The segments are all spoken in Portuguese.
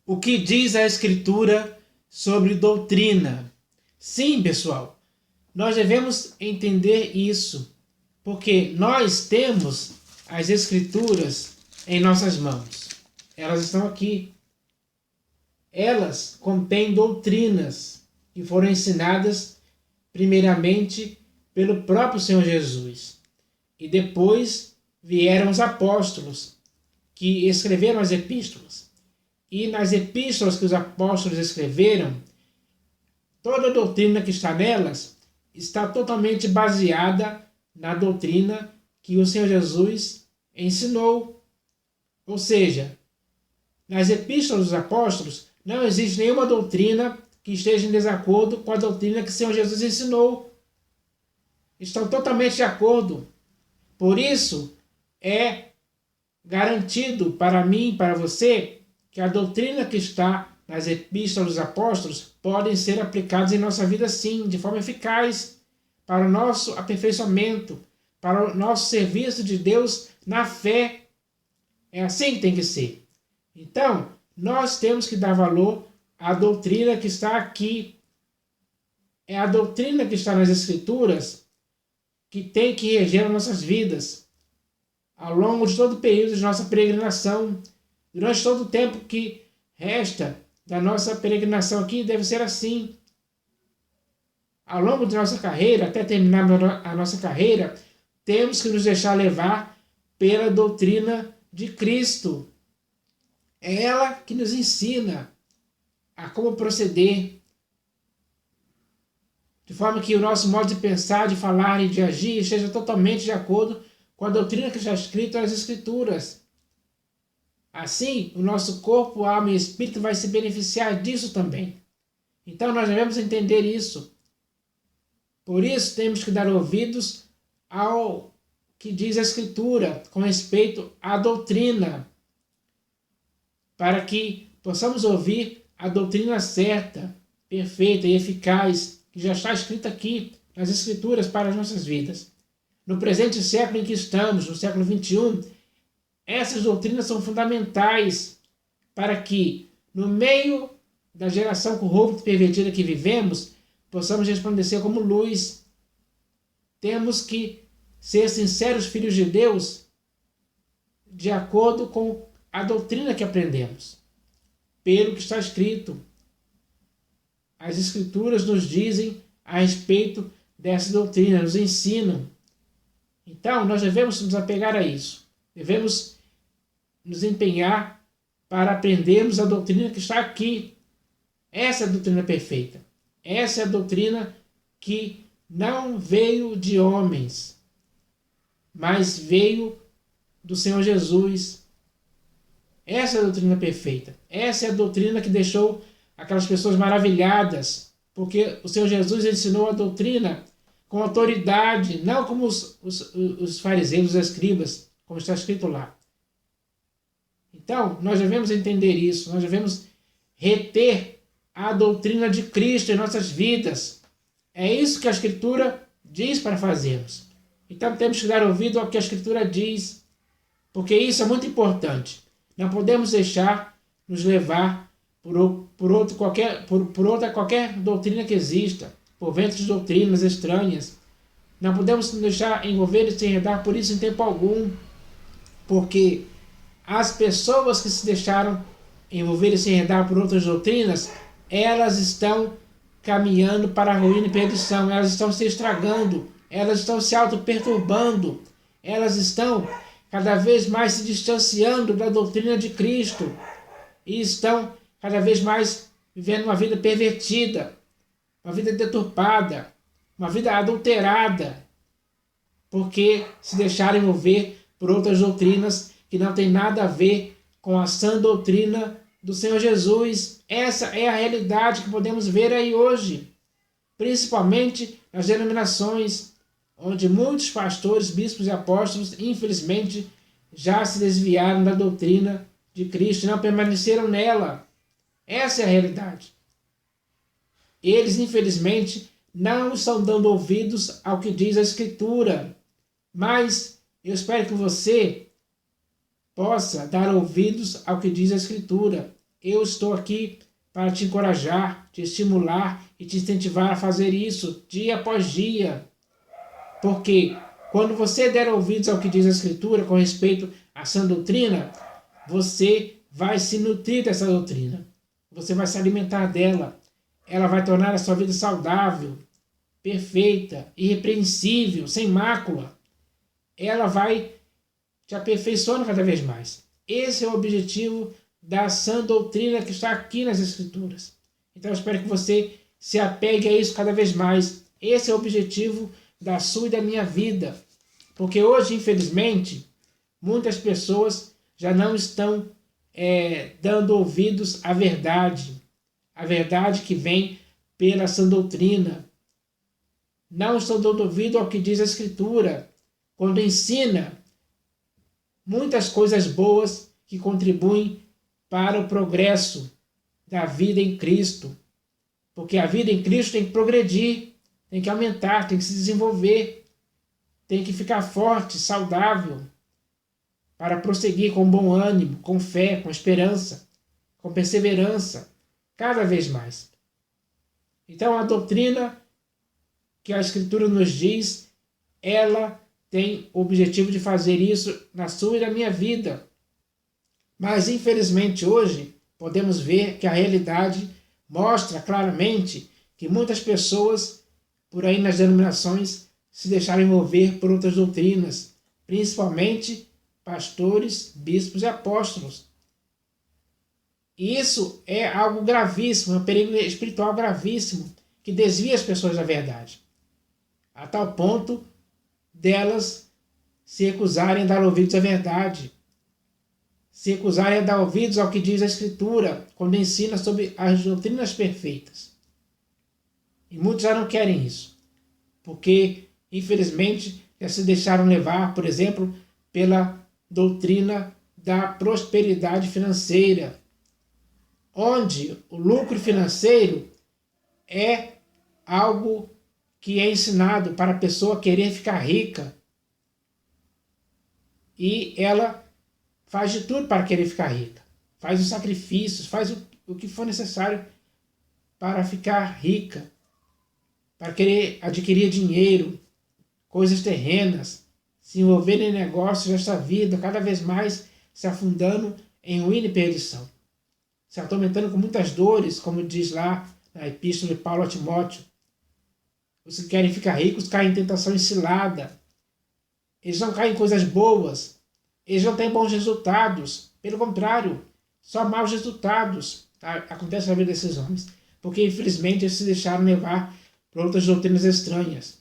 O que diz a Escritura sobre doutrina? Sim, pessoal, nós devemos entender isso, porque nós temos as Escrituras em nossas mãos. Elas estão aqui. Elas contêm doutrinas que foram ensinadas primeiramente pelo próprio Senhor Jesus. E depois vieram os apóstolos, que escreveram as epístolas. E nas epístolas que os apóstolos escreveram, toda a doutrina que está nelas está totalmente baseada na doutrina que o Senhor Jesus ensinou. Ou seja, nas epístolas dos apóstolos não existe nenhuma doutrina que esteja em desacordo com a doutrina que o Senhor Jesus ensinou. Estão totalmente de acordo. Por isso, é garantido para mim e para você que a doutrina que está nas epístolas dos apóstolos podem ser aplicadas em nossa vida sim, de forma eficaz, para o nosso aperfeiçoamento, para o nosso serviço de Deus na fé. É assim que tem que ser. Então, nós temos que dar valor à doutrina que está aqui. É a doutrina que está nas Escrituras que tem que reger as nossas vidas ao longo de todo o período de nossa peregrinação. Durante todo o tempo que resta da nossa peregrinação aqui, deve ser assim. Ao longo de nossa carreira, até terminar a nossa carreira, temos que nos deixar levar pela doutrina de Cristo. É ela que nos ensina a como proceder, de forma que o nosso modo de pensar, de falar e de agir esteja totalmente de acordo com a doutrina que está escrita nas Escrituras. Assim, o nosso corpo, alma e espírito vai se beneficiar disso também. Então, nós devemos entender isso. Por isso, temos que dar ouvidos ao que diz a Escritura com respeito à doutrina, para que possamos ouvir a doutrina certa, perfeita e eficaz, que já está escrita aqui nas Escrituras para as nossas vidas. No presente século em que estamos, no século XXI, essas doutrinas são fundamentais para que, no meio da geração corrupta e pervertida que vivemos, possamos resplandecer como luz. Temos que ser sinceros filhos de Deus, de acordo com a doutrina que aprendemos, pelo que está escrito. As Escrituras nos dizem a respeito dessa doutrina, nos ensinam. Então, nós devemos nos apegar a isso. Devemos nos empenhar para aprendermos a doutrina que está aqui. Essa é a doutrina perfeita. Essa é a doutrina que não veio de homens, mas veio do Senhor Jesus. Essa é a doutrina perfeita. Essa é a doutrina que deixou aquelas pessoas maravilhadas, porque o Senhor Jesus ensinou a doutrina com autoridade, não como os fariseus, os escribas, como está escrito lá. Então, nós devemos entender isso, nós devemos reter a doutrina de Cristo em nossas vidas. É isso que a Escritura diz para fazermos. Então, temos que dar ouvido ao que a Escritura diz, porque isso é muito importante. Não podemos deixar nos levar por outra qualquer doutrina que exista, por ventos de doutrinas estranhas. Não podemos nos deixar envolver e se enredar por isso em tempo algum, porque as pessoas que se deixaram envolver e se enredar por outras doutrinas, elas estão caminhando para a ruína e perdição, elas estão se estragando, elas estão se auto-perturbando, elas estão cada vez mais se distanciando da doutrina de Cristo e estão cada vez mais vivendo uma vida pervertida, uma vida deturpada, uma vida adulterada, porque se deixaram envolver por outras doutrinas que não tem nada a ver com a sã doutrina do Senhor Jesus. Essa é a realidade que podemos ver aí hoje, principalmente nas denominações, onde muitos pastores, bispos e apóstolos, infelizmente, já se desviaram da doutrina de Cristo e não permaneceram nela. Essa é a realidade. Eles, infelizmente, não estão dando ouvidos ao que diz a Escritura, mas eu espero que você possa dar ouvidos ao que diz a Escritura, eu estou aqui para te encorajar, te estimular e te incentivar a fazer isso dia após dia. Porque quando você der ouvidos ao que diz a Escritura com respeito à sã doutrina, você vai se nutrir dessa doutrina. Você vai se alimentar dela. Ela vai tornar a sua vida saudável, perfeita, irrepreensível, sem mácula. Ela vai te aperfeiçoando cada vez mais. Esse é o objetivo da sã doutrina que está aqui nas Escrituras. Então eu espero que você se apegue a isso cada vez mais. Esse é o objetivo da sua e da minha vida. Porque hoje, infelizmente, muitas pessoas já não estão dando ouvidos à verdade. A verdade que vem pela sã doutrina. Não estão dando ouvido ao que diz a Escritura, quando ensina muitas coisas boas que contribuem para o progresso da vida em Cristo. Porque a vida em Cristo tem que progredir, tem que aumentar, tem que se desenvolver, tem que ficar forte, saudável, para prosseguir com bom ânimo, com fé, com esperança, com perseverança, cada vez mais. Então a doutrina que a Escritura nos diz, ela tem o objetivo de fazer isso na sua e na minha vida. Mas infelizmente hoje podemos ver que a realidade mostra claramente que muitas pessoas por aí nas denominações se deixaram envolver por outras doutrinas, principalmente pastores, bispos e apóstolos. E isso é algo gravíssimo, é um perigo espiritual gravíssimo, que desvia as pessoas da verdade, a tal ponto delas se recusarem a dar ouvidos à verdade, se recusarem a dar ouvidos ao que diz a Escritura, quando ensina sobre as doutrinas perfeitas. E muitos já não querem isso, porque, infelizmente, já se deixaram levar, por exemplo, pela doutrina da prosperidade financeira, onde o lucro financeiro é algo que é ensinado para a pessoa querer ficar rica. E ela faz de tudo para querer ficar rica. Faz os sacrifícios, faz o que for necessário para ficar rica, para querer adquirir dinheiro, coisas terrenas, se envolver em negócios desta vida, cada vez mais se afundando em ruína e perdição, se atormentando com muitas dores, como diz lá na epístola de Paulo a Timóteo. Os que querem ficar ricos caem em tentação ensilada. Eles não caem em coisas boas. Eles não têm bons resultados. Pelo contrário, só maus resultados acontecem na vida desses homens. Porque, infelizmente, eles se deixaram levar por outras doutrinas estranhas.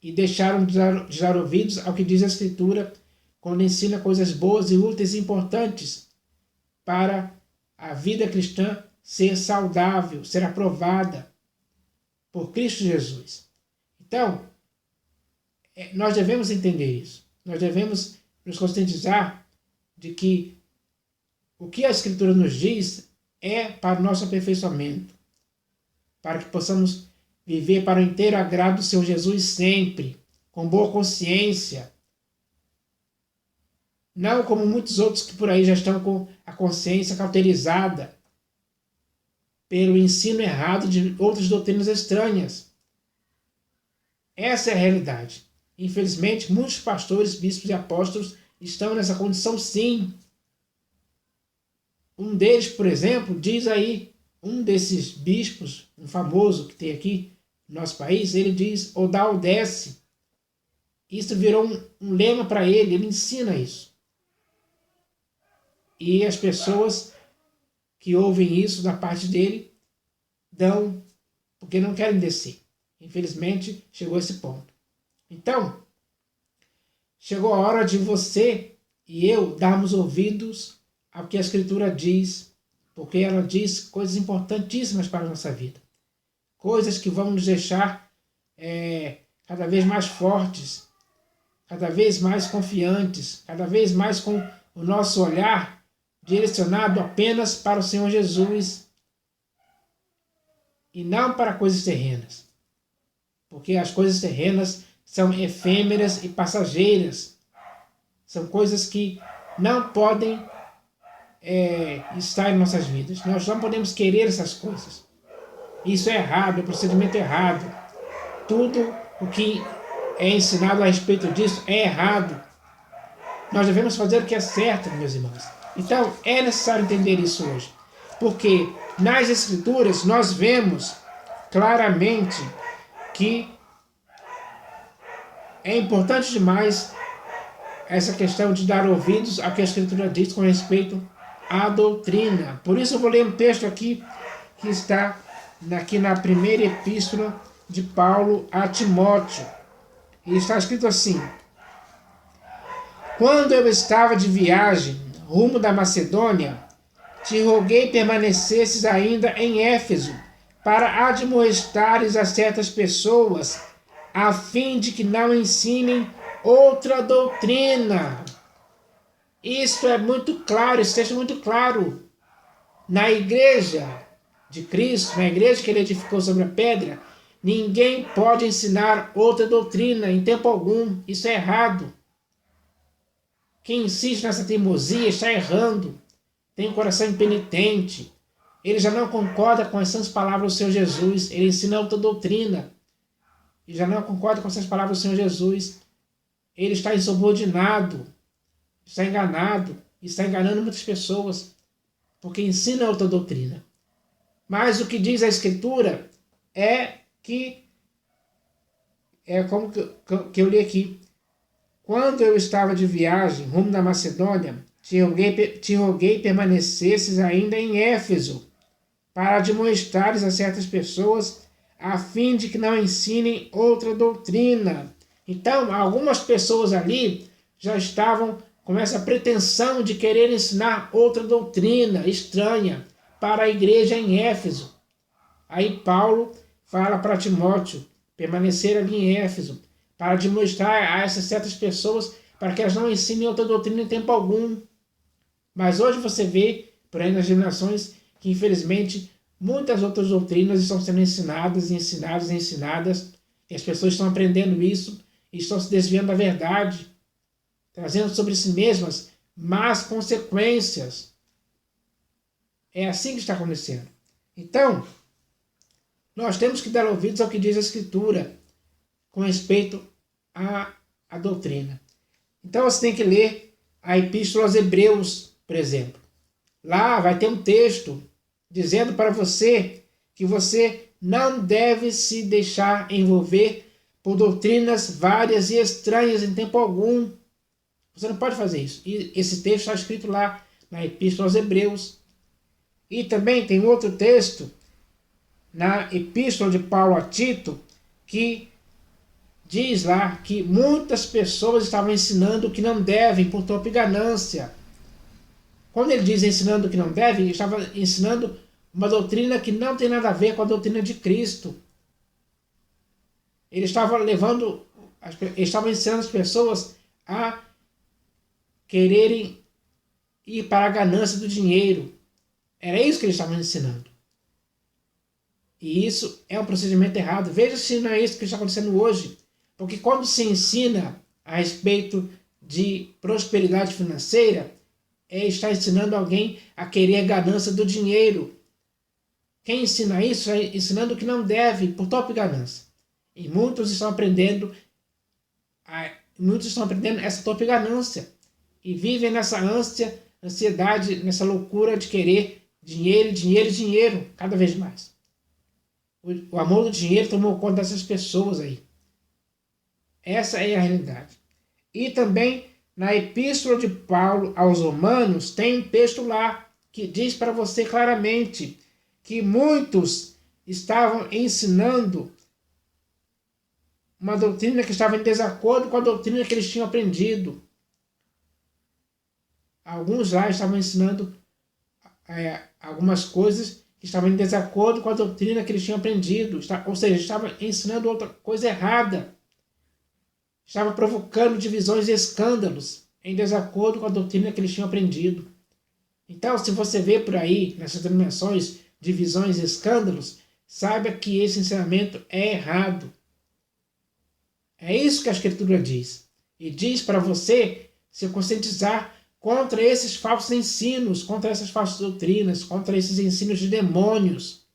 E deixaram de dar ouvidos ao que diz a Escritura quando ensina coisas boas e úteis e importantes para a vida cristã ser saudável, ser aprovada por Cristo Jesus. Então, nós devemos entender isso. Nós devemos nos conscientizar de que o que a Escritura nos diz é para o nosso aperfeiçoamento, para que possamos viver para o inteiro agrado do Senhor Jesus sempre, com boa consciência. Não como muitos outros que por aí já estão com a consciência cauterizada pelo ensino errado de outras doutrinas estranhas. Essa é a realidade. Infelizmente, muitos pastores, bispos e apóstolos estão nessa condição sim. Um deles, por exemplo, diz aí, um desses bispos, um famoso que tem aqui no nosso país, ele diz, ou dá ou desce. Isso virou um lema para ele, ele ensina isso. E as pessoas que ouvem isso da parte dele dão, porque não querem descer. Infelizmente, chegou a esse ponto. Então, chegou a hora de você e eu darmos ouvidos ao que a Escritura diz, porque ela diz coisas importantíssimas para a nossa vida. Coisas que vão nos deixar cada vez mais fortes, cada vez mais confiantes, cada vez mais com o nosso olhar direcionado apenas para o Senhor Jesus e não para coisas terrenas. Porque as coisas terrenas são efêmeras e passageiras. São coisas que não podem estar em nossas vidas. Nós não podemos querer essas coisas. Isso é errado, é um procedimento errado. Tudo o que é ensinado a respeito disso é errado. Nós devemos fazer o que é certo, meus irmãos. Então, é necessário entender isso hoje. Porque nas Escrituras nós vemos claramente que é importante demais essa questão de dar ouvidos ao que a Escritura diz com respeito à doutrina. Por isso eu vou ler um texto aqui que está aqui na primeira epístola de Paulo a Timóteo. E está escrito assim: quando eu estava de viagem rumo da Macedônia, te roguei permanecesses ainda em Éfeso, para admoestares a certas pessoas, a fim de que não ensinem outra doutrina. Isso é muito claro, esse texto é muito claro. Na igreja de Cristo, na igreja que ele edificou sobre a pedra, ninguém pode ensinar outra doutrina em tempo algum. Isso é errado. Quem insiste nessa teimosia está errando. Tem um coração impenitente. Ele já não concorda com as santas palavras do Senhor Jesus. Ele ensina outra doutrina. E já não concorda com essas palavras do Senhor Jesus. Ele está insubordinado. Está enganado. Está enganando muitas pessoas. Porque ensina outra doutrina. Mas o que diz a Escritura é que... é como que eu li aqui. Quando eu estava de viagem rumo da Macedônia, te roguei permanecesses ainda em Éfeso, para admoestares a certas pessoas, a fim de que não ensinem outra doutrina. Então, algumas pessoas ali já estavam com essa pretensão de querer ensinar outra doutrina estranha para a igreja em Éfeso. Aí Paulo fala para Timóteo permanecer ali em Éfeso, para demonstrar a essas certas pessoas, para que elas não ensinem outra doutrina em tempo algum. Mas hoje você vê, por aí nas gerações, que infelizmente muitas outras doutrinas estão sendo ensinadas, e as pessoas estão aprendendo isso, e estão se desviando da verdade, trazendo sobre si mesmas más consequências. É assim que está acontecendo. Então, nós temos que dar ouvidos ao que diz a Escritura, com respeito à doutrina. Então você tem que ler a Epístola aos Hebreus, por exemplo. Lá vai ter um texto dizendo para você que você não deve se deixar envolver por doutrinas várias e estranhas em tempo algum. Você não pode fazer isso. E esse texto está escrito lá na Epístola aos Hebreus. E também tem outro texto na Epístola de Paulo a Tito que diz lá que muitas pessoas estavam ensinando o que não devem por própria ganância. Quando ele diz ensinando o que não devem, ele estava ensinando uma doutrina que não tem nada a ver com a doutrina de Cristo. Ele estava ensinando as pessoas a quererem ir para a ganância do dinheiro. Era isso que ele estava ensinando. E isso é um procedimento errado. Veja se não é isso que está acontecendo hoje. Porque quando se ensina a respeito de prosperidade financeira, está ensinando alguém a querer a ganância do dinheiro. Quem ensina isso é ensinando o que não deve, por própria ganância. E muitos estão aprendendo essa própria ganância. E vivem nessa ansiedade, nessa loucura de querer dinheiro, dinheiro, dinheiro, cada vez mais. O amor do dinheiro tomou conta dessas pessoas aí. Essa é a realidade. E também na Epístola de Paulo aos Romanos tem um texto lá que diz para você claramente que muitos estavam ensinando uma doutrina que estava em desacordo com a doutrina que eles tinham aprendido. Alguns lá estavam ensinando algumas coisas que estavam em desacordo com a doutrina que eles tinham aprendido. Ou seja, estavam ensinando outra coisa errada. Estava provocando divisões e escândalos em desacordo com a doutrina que eles tinham aprendido. Então, se você vê por aí, nessas denominações, divisões e escândalos, saiba que esse ensinamento é errado. É isso que a Escritura diz. E diz para você se conscientizar contra esses falsos ensinos, contra essas falsas doutrinas, contra esses ensinos de demônios,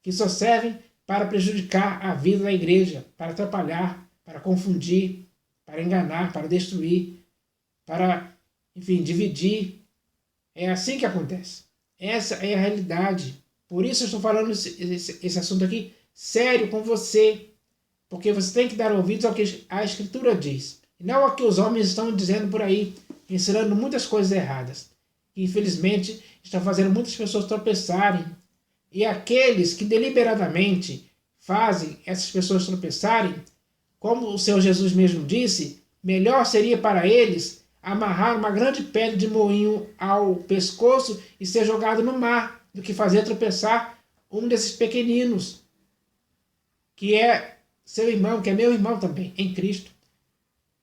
que só servem para prejudicar a vida da igreja, para atrapalhar, para confundir, para enganar, para destruir, para, enfim, dividir. É assim que acontece. Essa é a realidade. Por isso eu estou falando esse assunto aqui sério com você, porque você tem que dar ouvidos ao que a Escritura diz, e não ao que os homens estão dizendo por aí, ensinando muitas coisas erradas, que infelizmente estão fazendo muitas pessoas tropeçarem. E aqueles que deliberadamente fazem essas pessoas tropeçarem, como o Senhor Jesus mesmo disse, melhor seria para eles amarrar uma grande pedra de moinho ao pescoço e ser jogado no mar, do que fazer tropeçar um desses pequeninos, que é seu irmão, que é meu irmão também, em Cristo.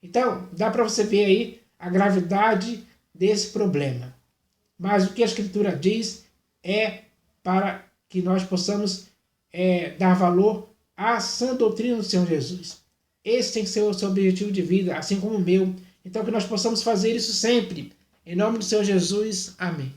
Então, dá para você ver aí a gravidade desse problema. Mas o que a Escritura diz é para que nós possamos dar valor à sã doutrina do Senhor Jesus. Esse tem que ser o seu objetivo de vida, assim como o meu. Então que nós possamos fazer isso sempre. Em nome do Senhor Jesus, amém.